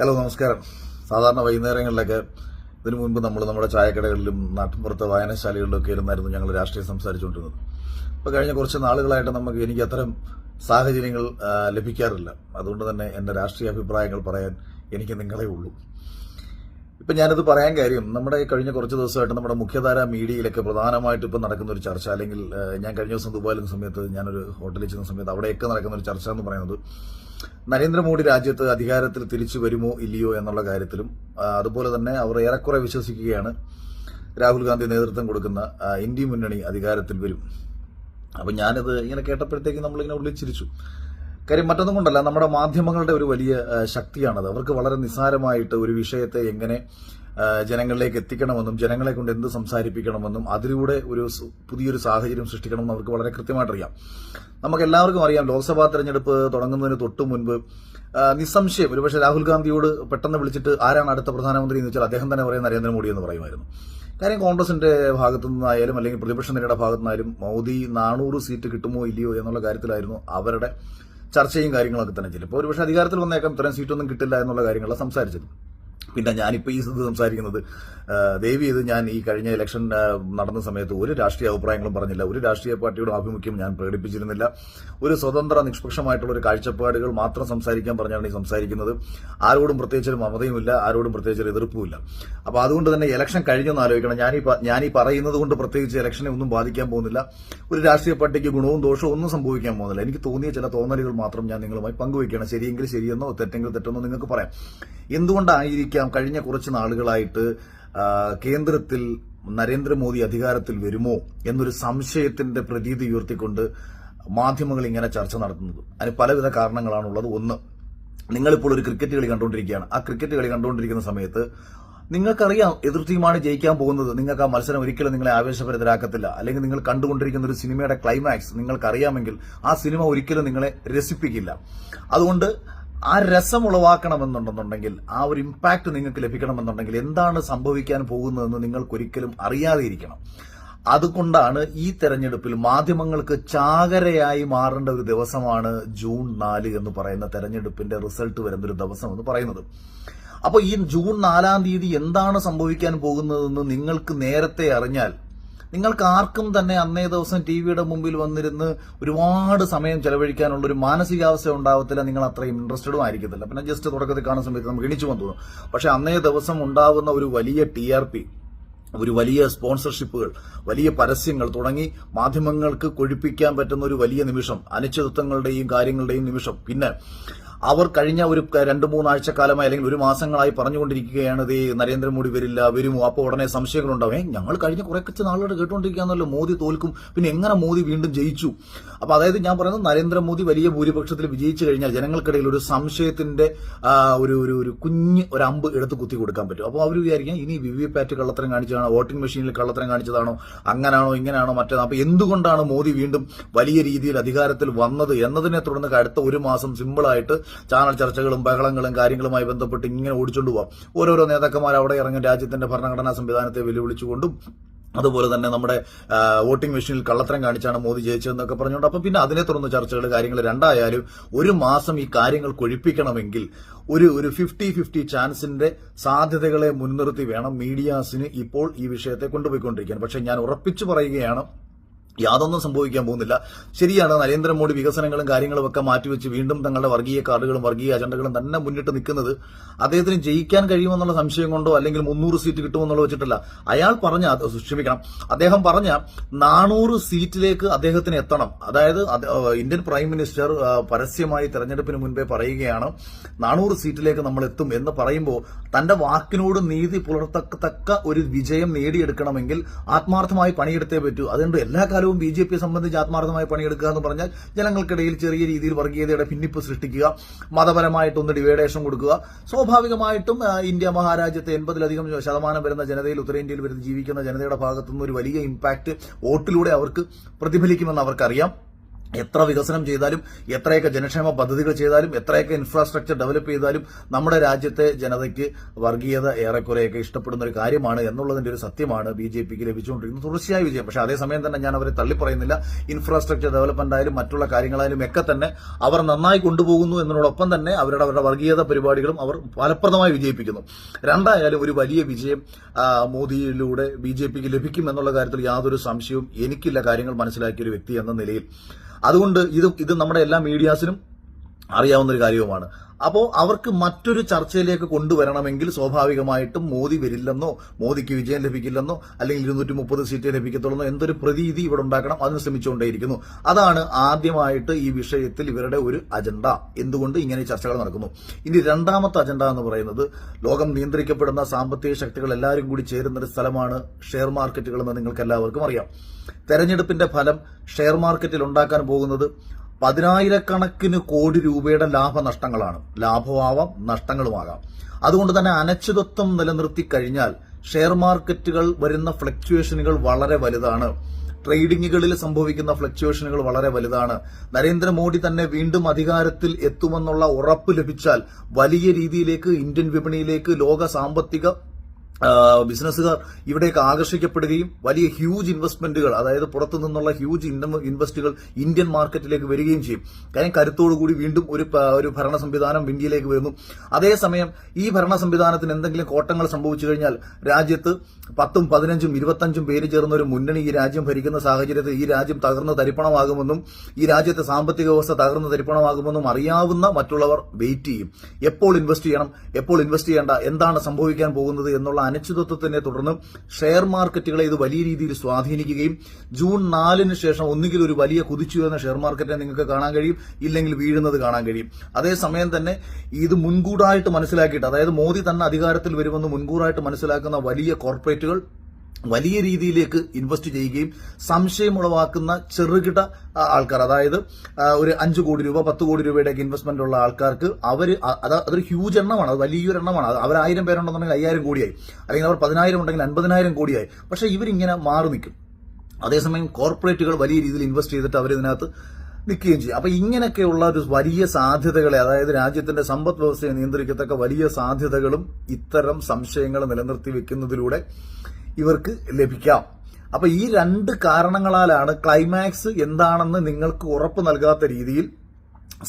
Hello, നമസ്കാരം. സാധാരണ വൈകുന്നേരങ്ങളിലൊക്കെ ഇതിനു മുൻപ് നമ്മുടെ ചായക്കടകളിലും നാട്ടിൻപുറത്തെ വായനശാലകളിലൊക്കെ ഇരുന്നായിരുന്നു ഞങ്ങൾ രാഷ്ട്രീയം സംസാരിച്ചുകൊണ്ടിരുന്നത്. ഇപ്പോൾ കഴിഞ്ഞ കുറച്ച് നാളുകളായിട്ട് എനിക്ക് അത്തരം സാഹചര്യങ്ങൾ ലഭിക്കാറില്ല. അതുകൊണ്ട് തന്നെ എൻ്റെ രാഷ്ട്രീയ അഭിപ്രായങ്ങൾ പറയാൻ എനിക്ക് നിങ്ങളെ ഉള്ളൂ. ഇപ്പം ഞാനിത് പറയാൻ കാര്യം, നമ്മുടെ കഴിഞ്ഞ കുറച്ച് ദിവസമായിട്ട് നമ്മുടെ മുഖ്യധാര മീഡിയയിലൊക്കെ പ്രധാനമായിട്ട് ഇപ്പം നടക്കുന്ന ഒരു ചർച്ച, അല്ലെങ്കിൽ ഞാൻ കഴിഞ്ഞ ദിവസം ദുബായിലുള്ള സമയത്ത് ഞാനൊരു ഹോട്ടലിൽ ചെന്ന സമയത്ത് അവിടെയൊക്കെ നടക്കുന്ന ഒരു ചർച്ച എന്ന് പറയുന്നത് നരേന്ദ്രമോദി രാജ്യത്ത് അധികാരത്തിൽ തിരിച്ചു വരുമോ ഇല്ലയോ എന്നുള്ള കാര്യത്തിലും, അതുപോലെ തന്നെ അവർ ഏറെക്കുറെ വിശ്വസിക്കുകയാണ് രാഹുൽ ഗാന്ധി നേതൃത്വം കൊടുക്കുന്ന ഇന്ത്യ മുന്നണി അധികാരത്തിൽ വരും. അപ്പം ഞാനിത് ഇങ്ങനെ കേട്ടപ്പോഴത്തേക്ക് നമ്മളിങ്ങനെ ഉള്ളിച്ചിരിച്ചു. കാര്യം മറ്റൊന്നും കൊണ്ടല്ല, നമ്മുടെ മാധ്യമങ്ങളുടെ ഒരു വലിയ ശക്തിയാണത്. അവർക്ക് വളരെ നിസ്സാരമായിട്ട് ഒരു വിഷയത്തെ എങ്ങനെ ജനങ്ങളിലേക്ക് എത്തിക്കണമെന്നും ജനങ്ങളെ കൊണ്ട് എന്ത് സംസാരിപ്പിക്കണമെന്നും അതിലൂടെ ഒരു പുതിയൊരു സാഹചര്യം സൃഷ്ടിക്കണമെന്നും അവർക്ക് വളരെ കൃത്യമായിട്ടറിയാം. നമുക്ക് എല്ലാവർക്കും അറിയാം, ലോക്സഭാ തെരഞ്ഞെടുപ്പ് തുടങ്ങുന്നതിന് തൊട്ടു മുൻപ് നിസ്സംശയം ഒരുപക്ഷെ രാഹുൽ ഗാന്ധിയോട് പെട്ടെന്ന് വിളിച്ചിട്ട് ആരാണ് അടുത്ത പ്രധാനമന്ത്രി എന്ന് വെച്ചാൽ അദ്ദേഹം തന്നെ പറയും നരേന്ദ്രമോദി എന്ന് പറയുമായിരുന്നു. കാര്യം കോൺഗ്രസിന്റെ ഭാഗത്തു നിന്നായാലും അല്ലെങ്കിൽ പ്രതിപക്ഷ നിരയുടെ ഭാഗത്തു നിന്നായാലും മോദി 400 സീറ്റ് കിട്ടുമോ ഇല്ലയോ എന്നുള്ള കാര്യത്തിലായിരുന്നു അവരുടെ ചർച്ചയും കാര്യങ്ങളൊക്കെ തന്നെ. ചിലപ്പോൾ ഒരുപക്ഷെ അധികാരത്തിൽ വന്നേക്കാം ഇത്രയും സീറ്റൊന്നും കിട്ടില്ല എന്നുള്ള കാര്യങ്ങളാണ് സംസാരിച്ചത്. പിന്നെ ഞാനിപ്പോൾ ഈ സംസാരിക്കുന്നത് ദേവി ഇത് ഞാൻ ഈ കഴിഞ്ഞ ഇലക്ഷൻ നടന്ന സമയത്ത് ഒരു രാഷ്ട്രീയ അഭിപ്രായങ്ങളും പറഞ്ഞില്ല, ഒരു രാഷ്ട്രീയ പാർട്ടിയുടെ ആഭിമുഖ്യം ഞാൻ പ്രകടിപ്പിച്ചിരുന്നില്ല, ഒരു സ്വതന്ത്ര നിഷ്പക്ഷമായിട്ടുള്ള ഒരു കാഴ്ചപ്പാടുകൾ മാത്രം സംസാരിക്കാൻ പറഞ്ഞാണ് ഈ സംസാരിക്കുന്നത്. ആരോടും പ്രത്യേകിച്ചൊരു മമതയുമില്ല, ആരോടും പ്രത്യേകിച്ചൊരു എതിർപ്പുമില്ല. അപ്പോൾ അതുകൊണ്ട് തന്നെ ഇലക്ഷൻ കഴിഞ്ഞൊന്ന് ആലോചിക്കണം. ഞാൻ ഈ പറയുന്നത് കൊണ്ട് പ്രത്യേകിച്ച് ഇലക്ഷനെ ഒന്നും ബാധിക്കാൻ പോകുന്നില്ല, ഒരു രാഷ്ട്രീയ പാർട്ടിക്ക് ഗുണവും ദോഷവും ഒന്നും സംഭവിക്കാൻ പോകുന്നില്ല. എനിക്ക് തോന്നിയ ചില തോന്നലുകൾ മാത്രം ഞാൻ നിങ്ങളുമായി പങ്കുവയ്ക്കണം. ശരിയെങ്കിൽ ശരിയെന്നോ തെറ്റെങ്കിൽ തെറ്റെന്നോ നിങ്ങൾക്ക് പറയാം. എന്തുകൊണ്ടായിരിക്കാം കഴിഞ്ഞ കുറച്ച് നാളുകളായിട്ട് കേന്ദ്രത്തിൽ നരേന്ദ്രമോദി അധികാരത്തിൽ വരുമോ എന്നൊരു സംശയത്തിന്റെ പ്രതീതി ഉയർത്തിക്കൊണ്ട് മാധ്യമങ്ങൾ ഇങ്ങനെ ചർച്ച നടത്തുന്നത്? അതിന് പലവിധ കാരണങ്ങളാണുള്ളത്. ഒന്ന്, നിങ്ങളിപ്പോൾ ഒരു ക്രിക്കറ്റ് കളി കണ്ടുകൊണ്ടിരിക്കുകയാണ്. ആ ക്രിക്കറ്റ് കളി കണ്ടുകൊണ്ടിരിക്കുന്ന സമയത്ത് നിങ്ങൾക്കറിയാം എതിർ ടീമാണ് ജയിക്കാൻ പോകുന്നത്. നിങ്ങൾക്ക് ആ മത്സരം ഒരിക്കലും നിങ്ങളെ ആവേശഭരിതരാക്കത്തില്ല. അല്ലെങ്കിൽ നിങ്ങൾ കണ്ടുകൊണ്ടിരിക്കുന്ന ഒരു സിനിമയുടെ ക്ലൈമാക്സ് നിങ്ങൾക്കറിയാമെങ്കിൽ ആ സിനിമ ഒരിക്കലും നിങ്ങളെ രസിപ്പിക്കില്ല. അതുകൊണ്ട് ആ രസം ഉളവാക്കണമെന്നുണ്ടെന്നുണ്ടെങ്കിൽ, ആ ഒരു ഇമ്പാക്ട് നിങ്ങൾക്ക് ലഭിക്കണമെന്നുണ്ടെങ്കിൽ എന്താണ് സംഭവിക്കാൻ പോകുന്നതെന്ന് നിങ്ങൾക്കൊരിക്കലും അറിയാതെയിരിക്കണം. അതുകൊണ്ടാണ് ഈ തെരഞ്ഞെടുപ്പിൽ മാധ്യമങ്ങൾക്ക് ചാകരയായി മാറേണ്ട ഒരു ദിവസമാണ് ജൂൺ 4 എന്ന് പറയുന്ന തെരഞ്ഞെടുപ്പിന്റെ റിസൾട്ട് വരുന്ന ഒരു ദിവസം എന്ന് പറയുന്നത്. അപ്പോൾ ഈ ജൂൺ 4-ാം തീയതി എന്താണ് സംഭവിക്കാൻ പോകുന്നതെന്ന് നിങ്ങൾക്ക് നേരത്തെ അറിഞ്ഞാൽ നിങ്ങൾക്ക് ആർക്കും തന്നെ അന്നേ ദിവസം ടിവിയുടെ മുമ്പിൽ വന്നിരുന്ന് ഒരുപാട് സമയം ചെലവഴിക്കാനുള്ള ഒരു മാനസികാവസ്ഥ ഉണ്ടാവത്തില്ല. നിങ്ങൾ അത്രയും ഇൻട്രസ്റ്റഡും ആയിരിക്കത്തില്ല. പിന്നെ ജസ്റ്റ് തുടക്കത്തിൽ കാണുന്ന സമയത്ത് നമുക്ക് എണിച്ചു വന്നു തോന്നും. പക്ഷെ അന്നേ ദിവസം ഉണ്ടാവുന്ന ഒരു വലിയ TRP, ഒരു വലിയ സ്പോൺസർഷിപ്പുകൾ, വലിയ പരസ്യങ്ങൾ തുടങ്ങി മാധ്യമങ്ങൾക്ക് കൊഴിപ്പിക്കാൻ പറ്റുന്ന ഒരു വലിയ നിമിഷം, അനിശ്ചിതത്വങ്ങളുടെയും കാര്യങ്ങളുടെയും നിമിഷം. പിന്നെ അവർ കഴിഞ്ഞ ഒരു 2-3 ആഴ്ചക്കാലമായി അല്ലെങ്കിൽ ഒരു മാസങ്ങളായി പറഞ്ഞുകൊണ്ടിരിക്കുകയാണ് നരേന്ദ്രമോദി വരില്ല, വരുമോ? അപ്പോൾ ഉടനെ സംശയങ്ങളുണ്ടാവും. ഞങ്ങൾ കഴിഞ്ഞ കുറച്ച് നാളുകൾ കേട്ടുകൊണ്ടിരിക്കുകയാണല്ലോ മോദി തോൽക്കും, പിന്നെ എങ്ങനെ മോദി വീണ്ടും ജയിച്ചു? അപ്പൊ അതായത് ഞാൻ പറയുന്നത് നരേന്ദ്രമോദി വലിയ ഭൂരിപക്ഷത്തിൽ വിജയിച്ചു കഴിഞ്ഞാൽ ജനങ്ങൾക്കിടയിൽ ഒരു സംശയത്തിന്റെ ഒരു കുഞ്ഞ് ഒരു അമ്പ് എടുത്ത് കുത്തി കൊടുക്കാൻ പറ്റും. അപ്പോൾ അവർ വിചാരിക്കാം ഇനി VVPAT കള്ളത്തരം കാണിച്ചതാണോ, വോട്ടിംഗ് മെഷീനിൽ കള്ളത്തരം കാണിച്ചതാണോ, അങ്ങനാണോ ഇങ്ങനെയാണോ മറ്റേത്. അപ്പൊ എന്തുകൊണ്ടാണ് മോദി വീണ്ടും വലിയ രീതിയിൽ അധികാരത്തിൽ വന്നത് എന്നതിനെ തുടർന്ന് അടുത്ത ഒരു മാസം സിമ്പിളായിട്ട് ചാനൽ ചർച്ചകളും ബഹളങ്ങളും കാര്യങ്ങളുമായി ബന്ധപ്പെട്ട് ഇങ്ങനെ ഓടിച്ചുകൊണ്ട് പോവാം. ഓരോരോ നേതാക്കന്മാർ അവിടെ ഇറങ്ങും, രാജ്യത്തിന്റെ ഭരണഘടനാ സംവിധാനത്തെ വെല്ലുവിളിച്ചുകൊണ്ടും അതുപോലെ തന്നെ നമ്മുടെ വോട്ടിംഗ് മെഷീനിൽ കള്ളത്തരം കാണിച്ചാണ് മോദി ജയിച്ചതെന്നൊക്കെ പറഞ്ഞുകൊണ്ട്. അപ്പം പിന്നെ അതിനെ തുടർന്ന് ചർച്ചകൾ കാര്യങ്ങൾ രണ്ടായാലും ഒരു മാസം ഈ കാര്യങ്ങൾ കൊഴിപ്പിക്കണമെങ്കിൽ ഒരു 50-50 ചാൻസിന്റെ സാധ്യതകളെ മുൻനിർത്തി വേണം മീഡിയാസിന് ഇപ്പോൾ ഈ വിഷയത്തെ കൊണ്ടുപോയിക്കൊണ്ടിരിക്കാൻ. പക്ഷെ ഞാൻ ഉറപ്പിച്ചു പറയുകയാണ്, യാതൊന്നും സംഭവിക്കാൻ പോകുന്നില്ല. ശരിയാണ്, നരേന്ദ്രമോദി വികസനങ്ങളും കാര്യങ്ങളും ഒക്കെ മാറ്റിവെച്ച് വീണ്ടും തങ്ങളുടെ വർഗീയ കാർഡുകളും വർഗീയ അജണ്ടകളും തന്നെ മുന്നിട്ട് നിൽക്കുന്നത് അദ്ദേഹത്തിന് ജയിക്കാൻ കഴിയുമെന്നുള്ള സംശയം കൊണ്ടോ അല്ലെങ്കിൽ 300 സീറ്റ് കിട്ടുമെന്നുള്ള വെച്ചിട്ടല്ല. അദ്ദേഹം പറഞ്ഞ 400 സീറ്റിലേക്ക് അദ്ദേഹത്തിന് എത്തണം. അതായത് ഇന്ത്യൻ പ്രൈം മിനിസ്റ്റർ പരസ്യമായി തെരഞ്ഞെടുപ്പിന് മുൻപേ പറയുകയാണ് 400 സീറ്റിലേക്ക് നമ്മൾ എത്തും എന്ന് പറയുമ്പോൾ തന്റെ വാക്കിനോട് നീതി പുലർത്തക്ക ഒരു വിജയം നേടിയെടുക്കണമെങ്കിൽ ആത്മാർത്ഥമായി പണിയെടുത്തേ പറ്റൂ. അതുകൊണ്ട് എല്ലാ കാലവും BJP സംബന്ധിച്ച് ആത്മാർത്ഥമായി പണിയെടുക്കുക എന്ന് പറഞ്ഞാൽ ജനങ്ങൾക്കിടയിൽ ചെറിയ രീതിയിൽ വർഗീയതയുടെ ഭിന്നിപ്പ് സൃഷ്ടിക്കുക, മതപരമായിട്ടൊന്ന് ഡിവൈഡേഷൻ കൊടുക്കുക. സ്വാഭാവികമായിട്ടും ഇന്ത്യ മഹാരാജ്യത്തെ 80% വരുന്ന ജനതയിൽ, ഉത്തരേന്ത്യയിൽ വരുന്ന ജീവിക്കുന്ന ജനതയുടെ ഭാഗത്തുനിന്ന് ഒരു വലിയ ഇമ്പാക്ട് വോട്ടിലൂടെ അവർക്ക് പ്രതിഫലിക്കുമെന്ന് അവർക്കറിയാം. എത്ര വികസനം ചെയ്താലും, എത്രയൊക്കെ ജനക്ഷേമ പദ്ധതികൾ ചെയ്താലും, എത്രയൊക്കെ ഇൻഫ്രാസ്ട്രക്ചർ ഡെവലപ്പ് ചെയ്താലും നമ്മുടെ രാജ്യത്തെ ജനതയ്ക്ക് വർഗീയത ഏറെക്കുറെയൊക്കെ ഇഷ്ടപ്പെടുന്ന ഒരു കാര്യമാണ് എന്നുള്ളതിന്റെ ഒരു സത്യമാണ് BJPക്ക് ലഭിച്ചുകൊണ്ടിരിക്കുന്നത് തുടർച്ചയായ വിജയം. പക്ഷെ അതേസമയം തന്നെ ഞാൻ അവരെ തള്ളിപ്പറയുന്നില്ല. ഇൻഫ്രാസ്ട്രക്ചർ ഡെവലപ്മെന്റ് ആയാലും മറ്റുള്ള കാര്യങ്ങളായാലും ഒക്കെ തന്നെ അവർ നന്നായി കൊണ്ടുപോകുന്നു എന്നതോടൊപ്പം തന്നെ അവരുടെ വർഗീയത പരിപാടികളും അവർ ഫലപ്രദമായി വിജയിപ്പിക്കുന്നു. രണ്ടായാലും ഒരു വലിയ വിജയം മോദിയിലൂടെ BJPക്ക് ലഭിക്കും എന്നുള്ള കാര്യത്തിൽ യാതൊരു സംശയവും എനിക്കില്ല, കാര്യങ്ങൾ മനസ്സിലാക്കിയ ഒരു വ്യക്തി എന്ന നിലയിൽ. അതുകൊണ്ട് ഇത് നമ്മുടെ എല്ലാ മീഡിയാസിനും അറിയാവുന്ന ഒരു കാര്യവുമാണ്. അപ്പോൾ അവർക്ക് മറ്റൊരു ചർച്ചയിലേക്ക് കൊണ്ടുവരണമെങ്കിൽ സ്വാഭാവികമായിട്ടും മോദി വരില്ലെന്നോ, മോദിക്ക് വിജയം ലഭിക്കില്ലെന്നോ, അല്ലെങ്കിൽ 230 സീറ്റേ ലഭിക്കത്തുള്ളൂ എന്തൊരു പ്രതീതി ഇവിടെ ഉണ്ടാക്കണം. അതിന് ശ്രമിച്ചുകൊണ്ടേയിരിക്കുന്നു. അതാണ് ആദ്യമായിട്ട് ഈ വിഷയത്തിൽ ഇവരുടെ ഒരു അജണ്ട. എന്തുകൊണ്ട് ഇങ്ങനെ ചർച്ചകൾ നടക്കുന്നു. ഇനി രണ്ടാമത്തെ അജണ്ട എന്ന് പറയുന്നത്, ലോകം നിയന്ത്രിക്കപ്പെടുന്ന സാമ്പത്തിക ശക്തികൾ എല്ലാവരും കൂടി ചേരുന്ന ഒരു സ്ഥലമാണ് ഷെയർ മാർക്കറ്റുകൾ എന്ന് നിങ്ങൾക്ക് എല്ലാവർക്കും അറിയാം. തെരഞ്ഞെടുപ്പിന്റെ ഫലം ഷെയർ മാർക്കറ്റിൽ ഉണ്ടാക്കാൻ പോകുന്നത് 10,000-കണക്കിന് കോടി രൂപയുടെ ലാഭനഷ്ടങ്ങളാണ്. ലാഭമാവാം, നഷ്ടങ്ങളുമാകാം. അതുകൊണ്ട് തന്നെ അനിശ്ചിതത്വം നിലനിർത്തി കഴിഞ്ഞാൽ ഷെയർ മാർക്കറ്റുകൾ വരുന്ന ഫ്ലക്ച്വേഷനുകൾ വളരെ വലുതാണ്. ട്രേഡിങ്ങുകളിൽ സംഭവിക്കുന്ന ഫ്ലക്ച്വേഷനുകൾ വളരെ വലുതാണ്. നരേന്ദ്രമോദി തന്നെ വീണ്ടും അധികാരത്തിൽ എത്തുമെന്നുള്ള ഉറപ്പ് ലഭിച്ചാൽ വലിയ രീതിയിലേക്ക് ഇന്ത്യൻ വിപണിയിലേക്ക് ലോക സാമ്പത്തിക ബിസിനസ്സുകാർ ഇവിടേക്ക് ആകർഷിക്കപ്പെടുകയും വലിയ ഹ്യൂജ് ഇൻവെസ്റ്റ്മെന്റുകൾ, അതായത് പുറത്തു നിന്നുള്ള ഹ്യൂജ് ഇൻവെസ്റ്റുകൾ ഇന്ത്യൻ മാർക്കറ്റിലേക്ക് വരികയും ചെയ്യും. കാര്യം കരുത്തോടുകൂടി വീണ്ടും ഒരു ഭരണ സംവിധാനം ഇന്ത്യയിലേക്ക് വരുന്നു. അതേസമയം ഈ ഭരണ സംവിധാനത്തിന് എന്തെങ്കിലും കോട്ടങ്ങൾ സംഭവിച്ചു കഴിഞ്ഞാൽ രാജ്യത്ത് 10, 15, 25 പേര് ചേർന്ന ഒരു മുന്നണി ഈ രാജ്യം ഭരിക്കുന്ന സാഹചര്യത്തിൽ ഈ രാജ്യം തകർന്ന് തരിപ്പണമാകുമെന്നും ഈ രാജ്യത്തെ സാമ്പത്തിക വ്യവസ്ഥ തകർന്ന് തരിപ്പണമാകുമെന്നും അറിയാവുന്ന മറ്റുള്ളവർ വെയിറ്റ് ചെയ്യും. എപ്പോൾ ഇൻവെസ്റ്റ് ചെയ്യണം, എപ്പോൾ ഇൻവെസ്റ്റ് ചെയ്യേണ്ട, എന്താണ് സംഭവിക്കാൻ പോകുന്നത് എന്നുള്ള അനിശ്ചിതത്വത്തിനെ തുടർന്ന് ഷെയർ മാർക്കറ്റുകളെ ഇത് വലിയ രീതിയിൽ സ്വാധീനിക്കുകയും ജൂൺ 4-ന് ശേഷം ഒന്നുകിൽ ഒരു വലിയ കുതിച്ചുയർന്ന ഷെയർ മാർക്കറ്റിനെ നിങ്ങൾക്ക് കാണാൻ കഴിയും, ഇല്ലെങ്കിൽ വീഴുന്നത് കാണാൻ കഴിയും. അതേസമയം തന്നെ ഇത് മുൻകൂറായിട്ട് മനസ്സിലാക്കിയിട്ട്, അതായത് മോദി തന്നെ അധികാരത്തിൽ വരുമെന്ന് മുൻകൂറായിട്ട് മനസ്സിലാക്കുന്ന വലിയ കോർപ്പറേറ്റുകൾ വലിയ രീതിയിലേക്ക് ഇൻവെസ്റ്റ് ചെയ്യുകയും സംശയമുളവാക്കുന്ന ചെറുകിട ആൾക്കാർ, അതായത് ഒരു 5 കോടി രൂപ 10 കോടി രൂപയുടെയൊക്കെ ഇൻവെസ്റ്റ്മെന്റ് ഉള്ള ആൾക്കാർക്ക് അതൊരു ഹ്യൂജ് എണ്ണമാണ്, അത് വലിയൊരു എണ്ണമാണ്. അവർ 1000 പേരുണ്ടെന്നുണ്ടെങ്കിൽ 5000 കോടിയായി, അല്ലെങ്കിൽ അവർ 10,000 ഉണ്ടെങ്കിൽ 50,000 കോടിയായി. പക്ഷെ ഇവരിങ്ങനെ മാറി നിൽക്കും. അതേസമയം കോർപ്പറേറ്റുകൾ വലിയ രീതിയിൽ ഇൻവെസ്റ്റ് ചെയ്തിട്ട് അവരിതിനകത്ത് നിൽക്കുകയും ചെയ്യും. അപ്പൊ ഇങ്ങനെയൊക്കെയുള്ള ഒരു വലിയ സാധ്യതകളെ, അതായത് രാജ്യത്തിന്റെ സമ്പദ് വ്യവസ്ഥയെ നിയന്ത്രിക്കത്തക്ക വലിയ സാധ്യതകളും ഇത്തരം സംശയങ്ങൾ നിലനിർത്തി വെക്കുന്നതിലൂടെ ഇവർക്ക് ലഭിക്കാം. അപ്പൊ ഈ 2 കാരണങ്ങളാലാണ് ക്ലൈമാക്സ് എന്താണെന്ന് നിങ്ങൾക്ക് ഉറപ്പ് നൽകാത്ത രീതിയിൽ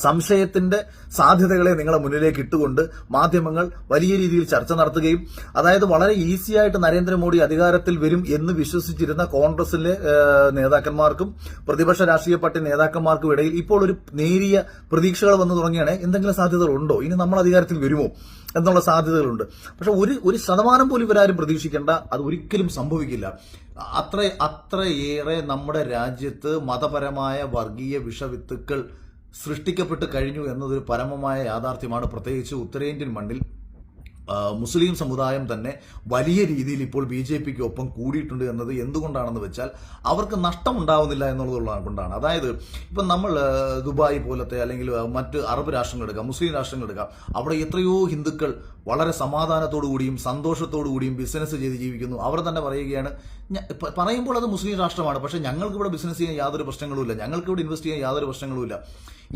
സംശയത്തിന്റെ സാധ്യതകളെ നിങ്ങളെ മുന്നിലേക്ക് ഇട്ടുകൊണ്ട് മാധ്യമങ്ങൾ വലിയ രീതിയിൽ ചർച്ച നടത്തുകയും, അതായത് വളരെ ഈസി ആയിട്ട് നരേന്ദ്രമോദി അധികാരത്തിൽ വരും എന്ന് വിശ്വസിച്ചിരുന്ന കോൺഗ്രസിലെ നേതാക്കന്മാർക്കും പ്രതിപക്ഷ രാഷ്ട്രീയ പാർട്ടി നേതാക്കന്മാർക്കും ഇടയിൽ ഇപ്പോൾ ഒരു നേരിയ പ്രതീക്ഷകൾ വന്നു തുടങ്ങിയാണ്. എന്തെങ്കിലും സാധ്യതകളുണ്ടോ, ഇനി നമ്മൾ അധികാരത്തിൽ വരുമോ എന്നുള്ള സാധ്യതകളുണ്ട്. പക്ഷെ ഒരു ശതമാനം പോലും ഇവരാരും പ്രതീക്ഷിക്കേണ്ട, അത് ഒരിക്കലും സംഭവിക്കില്ല. അത്രയേറെ നമ്മുടെ രാജ്യത്ത് മതപരമായ വർഗീയ വിഷവിത്തുക്കൾ സൃഷ്ടിക്കപ്പെട്ട് കഴിഞ്ഞു എന്നതൊരു പരമമായ യാഥാർത്ഥ്യമാണ്. പ്രത്യേകിച്ച് ഉത്തരേന്ത്യൻ മണ്ണിൽ മുസ്ലിം സമുദായം തന്നെ വലിയ രീതിയിൽ ഇപ്പോൾ BJPക്ക് ഒപ്പം കൂടിയിട്ടുണ്ട് എന്നത് എന്തുകൊണ്ടാണെന്ന് വെച്ചാൽ അവർക്ക് നഷ്ടമുണ്ടാവുന്നില്ല എന്നുള്ളത് കൊണ്ടാണ്. അതായത് ഇപ്പം നമ്മൾ ദുബായ് പോലത്തെ അല്ലെങ്കിൽ മറ്റ് അറബ് രാഷ്ട്രങ്ങൾ എടുക്കാം, മുസ്ലിം രാഷ്ട്രങ്ങൾ എടുക്കാം, അവിടെ എത്രയോ ഹിന്ദുക്കൾ വളരെ സമാധാനത്തോടു കൂടിയും സന്തോഷത്തോടു കൂടിയും ബിസിനസ് ചെയ്ത് ജീവിക്കുന്നു. അവർ തന്നെ പറയുകയാണ്, പറയുമ്പോൾ അത് മുസ്ലിം രാഷ്ട്രമാണ്, പക്ഷെ ഞങ്ങൾക്ക് ഇവിടെ ബിസിനസ് ചെയ്യാൻ യാതൊരു പ്രശ്നങ്ങളുമില്ല, ഞങ്ങൾക്ക് ഇവിടെ ഇൻവെസ്റ്റ് ചെയ്യാൻ യാതൊരു പ്രശ്നങ്ങളുമില്ല.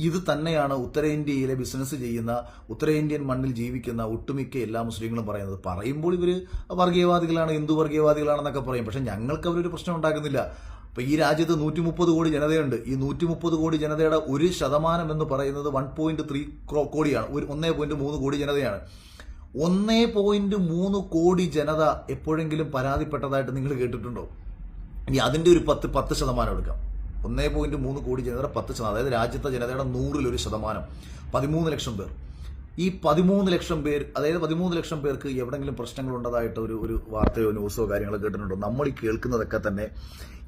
ഇത് തന്നെയാണ് ഉത്തരേന്ത്യയിലെ ബിസിനസ് ചെയ്യുന്ന, ഉത്തരേന്ത്യൻ മണ്ണിൽ ജീവിക്കുന്ന ഒട്ടുമിക്ക എല്ലാ മുസ്ലിങ്ങളും പറയുന്നത്. പറയുമ്പോൾ ഇവർ വർഗീയവാദികളാണ്, ഹിന്ദു വർഗീയവാദികളാണെന്നൊക്കെ പറയും, പക്ഷെ ഞങ്ങൾക്ക് അവരൊരു പ്രശ്നം ഉണ്ടാക്കുന്നില്ല. അപ്പൊ ഈ രാജ്യത്ത് 130 കോടി ജനതയുണ്ട്. ഈ 130 കോടി ജനതയുടെ 1% എന്ന് പറയുന്നത് 1.3 കോടിയാണ്, 1.3 കോടി ജനതയാണ്. 1.3 കോടി ജനത എപ്പോഴെങ്കിലും പരാതിപ്പെട്ടതായിട്ട് നിങ്ങൾ കേട്ടിട്ടുണ്ടോ? ഇനി അതിന്റെ ഒരു 10% എടുക്കാം. 1.3 കോടി ജനതയുടെ 10%, അതായത് രാജ്യത്തെ ജനതയുടെ 100% 13 ലക്ഷം പേർ. ഈ 13 ലക്ഷം പേർ, അതായത് 13 ലക്ഷം പേർക്ക് എവിടെങ്കിലും പ്രശ്നങ്ങൾ ഉണ്ടതായിട്ട് ഒരു വാർത്തയോ ന്യൂസോ കാര്യങ്ങളോ കേട്ടിട്ടുണ്ടോ? നമ്മൾ ഈ കേൾക്കുന്നതൊക്കെ തന്നെ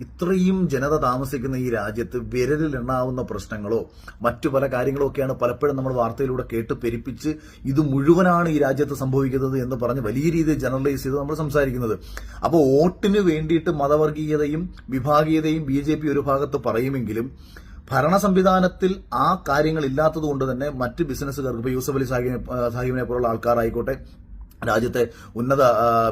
ഇത്രയും ജനത താമസിക്കുന്ന ഈ രാജ്യത്ത് വിരലിൽ എണ്ണാവുന്ന പ്രശ്നങ്ങളോ മറ്റു പല കാര്യങ്ങളോ ഒക്കെയാണ് പലപ്പോഴും നമ്മൾ വാർത്തയിലൂടെ കേട്ട് പെരുപ്പിച്ച് ഇത് മുഴുവനാണ് ഈ രാജ്യത്ത് സംഭവിക്കുന്നത് എന്ന് പറഞ്ഞ് വലിയ രീതിയിൽ ജനറലൈസ് ചെയ്ത് നമ്മൾ സംസാരിക്കുന്നത്. അപ്പോൾ വോട്ടിന് വേണ്ടിയിട്ട് മതവർഗീയതയും വിഭാഗീയതയും BJP ഒരു ഭാഗത്ത് പറയുമെങ്കിലും ഭരണ സംവിധാനത്തിൽ ആ കാര്യങ്ങൾ ഇല്ലാത്തത് കൊണ്ട് തന്നെ മറ്റ് ബിസിനസ്സുകാർക്ക്, ഇപ്പോൾ യൂസഫ് അലി സാഹിബിനെ പോലുള്ള ആൾക്കാരായിക്കോട്ടെ, രാജ്യത്തെ ഉന്നത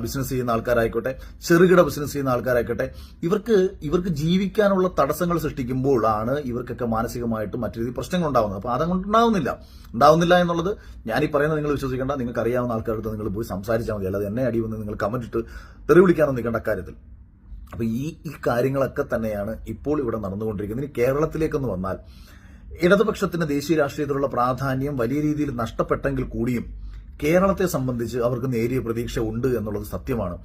ബിസിനസ് ചെയ്യുന്ന ആൾക്കാരായിക്കോട്ടെ, ചെറുകിട ബിസിനസ് ചെയ്യുന്ന ആൾക്കാരായിക്കോട്ടെ, ഇവർക്ക് ജീവിക്കാനുള്ള തടസ്സങ്ങൾ സൃഷ്ടിക്കുമ്പോഴാണ് ഇവർക്കൊക്കെ മാനസികമായിട്ട് മറ്റു രീതിയിൽ പ്രശ്നങ്ങൾ ഉണ്ടാവുന്നത്. അപ്പൊ അതങ്ങോട്ട് ഉണ്ടാവുന്നില്ല എന്നുള്ളത് ഞാനീ പറയുന്നത് നിങ്ങൾ വിശ്വസിക്കേണ്ട. നിങ്ങൾക്ക് അറിയാവുന്ന ആൾക്കാരുടെ നിങ്ങൾ പോയി സംസാരിച്ചാൽ മതി, അല്ലാതെ എന്നെ അടിവന്ന് നിങ്ങൾ കമന്റ് ഇട്ട് തെറി വിളിക്കാനൊന്നും നിൽക്കേണ്ട കാര്യത്തിൽ. അപ്പൊ ഈ കാര്യങ്ങളൊക്കെ തന്നെയാണ് ഇപ്പോൾ ഇവിടെ നടന്നുകൊണ്ടിരിക്കുന്നത്. ഇനി കേരളത്തിലേക്കൊന്ന് വന്നാൽ, ഇടതുപക്ഷത്തിന്റെ ദേശീയ രാഷ്ട്രീയത്തിലുള്ള പ്രാധാന്യം വലിയ രീതിയിൽ നഷ്ടപ്പെട്ടെങ്കിൽ കൂടിയും കേരളത്തെ സംബന്ധിച്ച് അവർക്ക് നേരിയ പ്രതീക്ഷ ഉണ്ട് എന്നുള്ളത് സത്യമാണ്.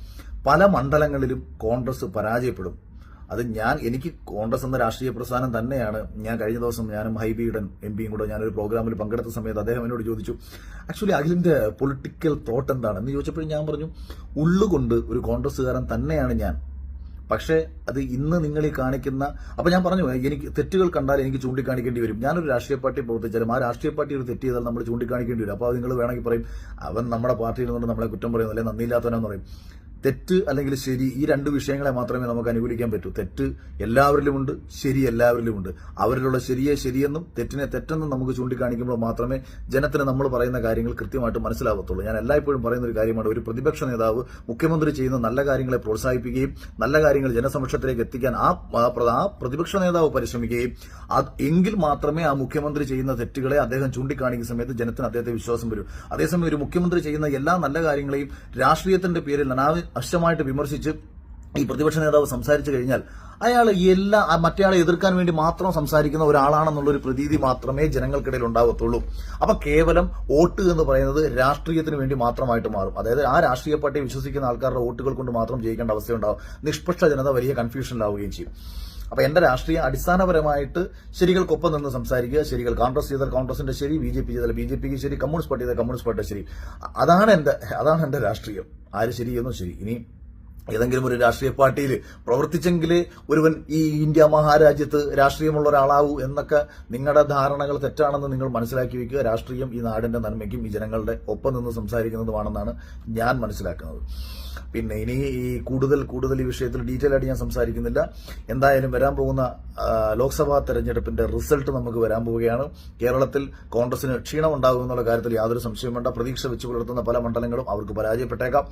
പല മണ്ഡലങ്ങളിലും കോൺഗ്രസ് പരാജയപ്പെടും. അത് എനിക്ക് കോൺഗ്രസ് എന്ന രാഷ്ട്രീയ പ്രസ്ഥാനം തന്നെയാണ്. ഞാൻ കഴിഞ്ഞ ദിവസം ഞാനും ഹൈബിയുടെ എംപിയും കൂടെ ഞാനൊരു പ്രോഗ്രാമിൽ പങ്കെടുത്ത സമയത്ത് അദ്ദേഹം എന്നോട് ചോദിച്ചു, ആക്ച്വലി അഖിലിന്റെ പൊളിറ്റിക്കൽ തോട്ട് എന്താണ് എന്ന് ചോദിച്ചപ്പോൾ ഞാൻ പറഞ്ഞു, ഉള്ളുകൊണ്ട് ഒരു കോൺഗ്രസ്സുകാരൻ തന്നെയാണ് ഞാൻ. പക്ഷേ അത് ഇന്ന് നിങ്ങൾ ഈ കാണിക്കുന്ന, അപ്പൊ ഞാൻ പറഞ്ഞു, എനിക്ക് തെറ്റുകൾ കണ്ടാൽ എനിക്ക് ചൂണ്ടിക്കാണിക്കേണ്ടി വരും. ഞാനൊരു രാഷ്ട്രീയ പാർട്ടി പ്രവർത്തിച്ചാലും ആ രാഷ്ട്രീയ പാർട്ടി ഒരു തെറ്റ് ചെയ്താൽ നമ്മൾ ചൂണ്ടിക്കാണിക്കേണ്ടി വരും. അപ്പോൾ നിങ്ങൾ വേണമെങ്കിൽ പറയും, അവൻ നമ്മുടെ പാർട്ടിയിൽ നിന്നുകൊണ്ട് നമ്മളെ കുറ്റം പറയുന്നു, അല്ലെങ്കിൽ നന്ദിയില്ലാത്തവനെന്ന് പറയും. തെറ്റ് അല്ലെങ്കിൽ ശരി, ഈ രണ്ട് വിഷയങ്ങളെ മാത്രമേ നമുക്ക് അനുകൂലിക്കാൻ പറ്റൂ. തെറ്റ് എല്ലാവരിലുമുണ്ട്, ശരി എല്ലാവരിലുമുണ്ട്. അവരിലുള്ള ശരിയെ ശരിയെന്നും തെറ്റിനെ തെറ്റെന്നും നമുക്ക് ചൂണ്ടിക്കാണിക്കുമ്പോൾ മാത്രമേ ജനത്തിന് നമ്മൾ പറയുന്ന കാര്യങ്ങൾ കൃത്യമായിട്ട് മനസ്സിലാവത്തുള്ളൂ. ഞാൻ എല്ലായ്പ്പോഴും പറയുന്ന ഒരു കാര്യമാണ്, ഒരു പ്രതിപക്ഷ നേതാവ് മുഖ്യമന്ത്രി ചെയ്യുന്ന നല്ല കാര്യങ്ങളെ പ്രോത്സാഹിപ്പിക്കുകയും നല്ല കാര്യങ്ങൾ ജനസമക്ഷത്തിലേക്ക് എത്തിക്കാൻ ആ പ്രതിപക്ഷ നേതാവ് പരിശ്രമിക്കുകയും എങ്കിൽ മാത്രമേ ആ മുഖ്യമന്ത്രി ചെയ്യുന്ന തെറ്റുകളെ അദ്ദേഹം ചൂണ്ടിക്കാണിക്കുന്ന സമയത്ത് ജനത്തിന് അദ്ദേഹത്തെ വിശ്വാസം വരും. അതേസമയം ഒരു മുഖ്യമന്ത്രി ചെയ്യുന്ന എല്ലാ നല്ല കാര്യങ്ങളെയും രാഷ്ട്രീയത്തിന്റെ പേരിൽ അനാവശ്യമായിട്ട് വിമർശിച്ച് ഈ പ്രതിപക്ഷ നേതാവ് സംസാരിച്ചു കഴിഞ്ഞാൽ അയാൾ മറ്റേയാളെ എതിർക്കാൻ വേണ്ടി മാത്രം സംസാരിക്കുന്ന ഒരാളാണെന്നുള്ളൊരു പ്രതീതി മാത്രമേ ജനങ്ങൾക്കിടയിൽ ഉണ്ടാവത്തുള്ളൂ. അപ്പൊ കേവലം വോട്ട് എന്ന് പറയുന്നത് രാഷ്ട്രീയത്തിന് വേണ്ടി മാത്രമായിട്ട് മാറും. അതായത് ആ രാഷ്ട്രീയ പാർട്ടിയെ വിശ്വസിക്കുന്ന ആൾക്കാരുടെ വോട്ടുകൾ കൊണ്ട് മാത്രം ജയിക്കേണ്ട അവസ്ഥയുണ്ടാവും. നിഷ്പക്ഷ ജനത വലിയ കൺഫ്യൂഷനിലാവുകയും ചെയ്യും. അപ്പൊ എന്റെ രാഷ്ട്രീയം അടിസ്ഥാനപരമായിട്ട് ശരികൾക്കൊപ്പം നിന്ന് സംസാരിക്കുക. ശരികൾ കോൺഗ്രസ് ചെയ്താൽ കോൺഗ്രസിന്റെ ശരി, BJP ചെയ്താൽ BJPക്ക് ശരി, കമ്മ്യൂണിസ്റ്റ് പാർട്ടി ചെയ്താൽ കമ്മ്യൂണിസ്റ്റ് പാർട്ടിയുടെ ശരി. അതാണ് എന്റെ രാഷ്ട്രീയം. ആര് ശരിയെന്നോ ശരി. ഇനി ഏതെങ്കിലും ഒരു രാഷ്ട്രീയ പാർട്ടിയിൽ പ്രവർത്തിച്ചെങ്കിലേ ഒരുവൻ ഈ ഇന്ത്യ മഹാരാജ്യത്ത് രാഷ്ട്രീയമുള്ള ഒരാളാവൂ എന്നൊക്കെ നിങ്ങളുടെ ധാരണകൾ തെറ്റാണെന്ന് നിങ്ങൾ മനസ്സിലാക്കി വയ്ക്കുക. രാഷ്ട്രീയം ഈ നാടിന്റെ നന്മയ്ക്കും ഈ ജനങ്ങളുടെ ഒപ്പം നിന്ന് സംസാരിക്കുന്നതുമാണെന്നാണ് ഞാൻ മനസ്സിലാക്കുന്നത്. പിന്നെ ഇനി ഈ കൂടുതൽ ഈ വിഷയത്തിൽ ഡീറ്റെയിൽ ആയിട്ട് ഞാൻ സംസാരിക്കുന്നില്ല. എന്തായാലും വരാൻ പോകുന്ന ലോക്സഭാ തെരഞ്ഞെടുപ്പിന്റെ റിസൾട്ട് നമുക്ക് വരാൻ പോവുകയാണ്. കേരളത്തിൽ കോൺഗ്രസിന് ക്ഷീണമുണ്ടാകും എന്നുള്ള കാര്യത്തിൽ യാതൊരു സംശയവും വേണ്ട. പ്രതീക്ഷ വെച്ച് പുലർത്തുന്ന പല മണ്ഡലങ്ങളും അവർക്ക് പരാജയപ്പെട്ടേക്കാം.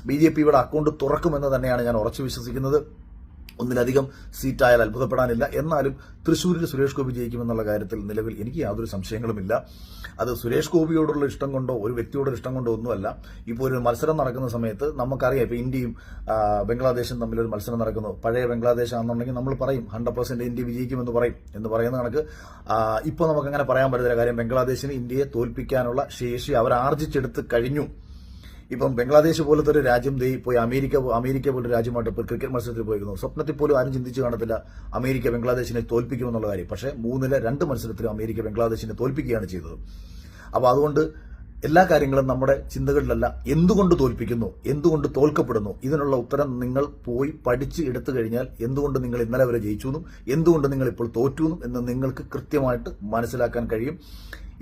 BJP ഇവിടെ അക്കൗണ്ട് തുറക്കുമെന്ന് തന്നെയാണ് ഞാൻ ഉറച്ചു വിശ്വസിക്കുന്നത്. ഒന്നിലധികം സീറ്റായാൽ അത്ഭുതപ്പെടാനില്ല. എന്നാലും തൃശ്ശൂരിൽ സുരേഷ് ഗോപി ജയിക്കുമെന്നുള്ള കാര്യത്തിൽ നിലവിൽ എനിക്ക് യാതൊരു സംശയങ്ങളുമില്ല. അത് സുരേഷ് ഗോപിയോടുള്ള ഇഷ്ടം കൊണ്ടോ ഒരു വ്യക്തിയോടുള്ള ഇഷ്ടം കൊണ്ടോ ഒന്നുമല്ല. ഇപ്പോൾ ഒരു മത്സരം നടക്കുന്ന സമയത്ത് നമുക്കറിയാം, ഇപ്പൊ ഇന്ത്യയും ബംഗ്ലാദേശും തമ്മിലൊരു മത്സരം നടക്കുന്നു. പഴയ ബംഗ്ലാദേശ് ആണെന്നുണ്ടെങ്കിൽ നമ്മൾ പറയും 100% ഇന്ത്യ വിജയിക്കുമെന്ന് പറയും. എന്ന് പറയുന്ന കണക്ക് ഇപ്പോൾ നമുക്കങ്ങനെ പറയാൻ പറ്റുന്ന കാര്യം, ബംഗ്ലാദേശിന് ഇന്ത്യയെ തോൽപ്പിക്കാനുള്ള ശേഷി അവർ ആർജിച്ചെടുത്ത് കഴിഞ്ഞു. ഇപ്പം ബംഗ്ലാദേശ് പോലത്തെ ഒരു രാജ്യം പോയി അമേരിക്ക പോലൊരു രാജ്യമായിട്ട് ഇപ്പോൾ ക്രിക്കറ്റ് മത്സരത്തിൽ പോയിരുന്നു. സ്വപ്നത്തിൽ പോലും ആരും ചിന്തിച്ചു കാണത്തില്ല അമേരിക്ക ബംഗ്ലാദേശിനെ തോൽപ്പിക്കുമെന്നുള്ള കാര്യം. പക്ഷേ 3-2 മത്സരത്തിലും അമേരിക്ക ബംഗ്ലാദേശിനെ തോൽപ്പിക്കുകയാണ് ചെയ്തത്. അപ്പോൾ അതുകൊണ്ട് എല്ലാ കാര്യങ്ങളും നമ്മുടെ ചിന്തകളിലല്ല, എന്തുകൊണ്ട് തോൽപ്പിക്കുന്നു, എന്തുകൊണ്ട് തോൽക്കപ്പെടുന്നു, ഇതിനുള്ള ഉത്തരം നിങ്ങൾ പോയി പഠിച്ച് എടുത്തു കഴിഞ്ഞാൽ എന്തുകൊണ്ട് നിങ്ങൾ ഇന്നലെ വരെ ജയിച്ചു എന്നും എന്തുകൊണ്ട് നിങ്ങൾ ഇപ്പോൾ തോറ്റു എന്ന് നിങ്ങൾക്ക് കൃത്യമായിട്ട് മനസ്സിലാക്കാൻ കഴിയും.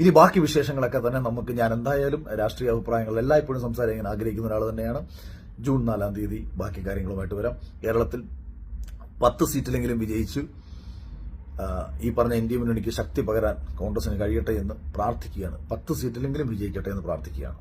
ഇനി ബാക്കി വിശേഷങ്ങളൊക്കെ തന്നെ ഞാൻ എന്തായാലും രാഷ്ട്രീയ അഭിപ്രായങ്ങൾ എല്ലായ്പ്പോഴും സംസാരിക്കാൻ ആഗ്രഹിക്കുന്ന ഒരാൾ തന്നെയാണ്. ജൂൺ 4-ാം തീയതി ബാക്കി കാര്യങ്ങളുമായിട്ട് വരാം. കേരളത്തിൽ 10 സീറ്റിലെങ്കിലും വിജയിച്ചു ഈ പറഞ്ഞ ഇന്ത്യ മുന്നണിക്ക് ശക്തി പകരാൻ കോൺഗ്രസിന് കഴിയട്ടെ എന്ന് പ്രാർത്ഥിക്കുകയാണ്. 10 സീറ്റിലെങ്കിലും വിജയിക്കട്ടെ എന്ന് പ്രാർത്ഥിക്കുകയാണ്.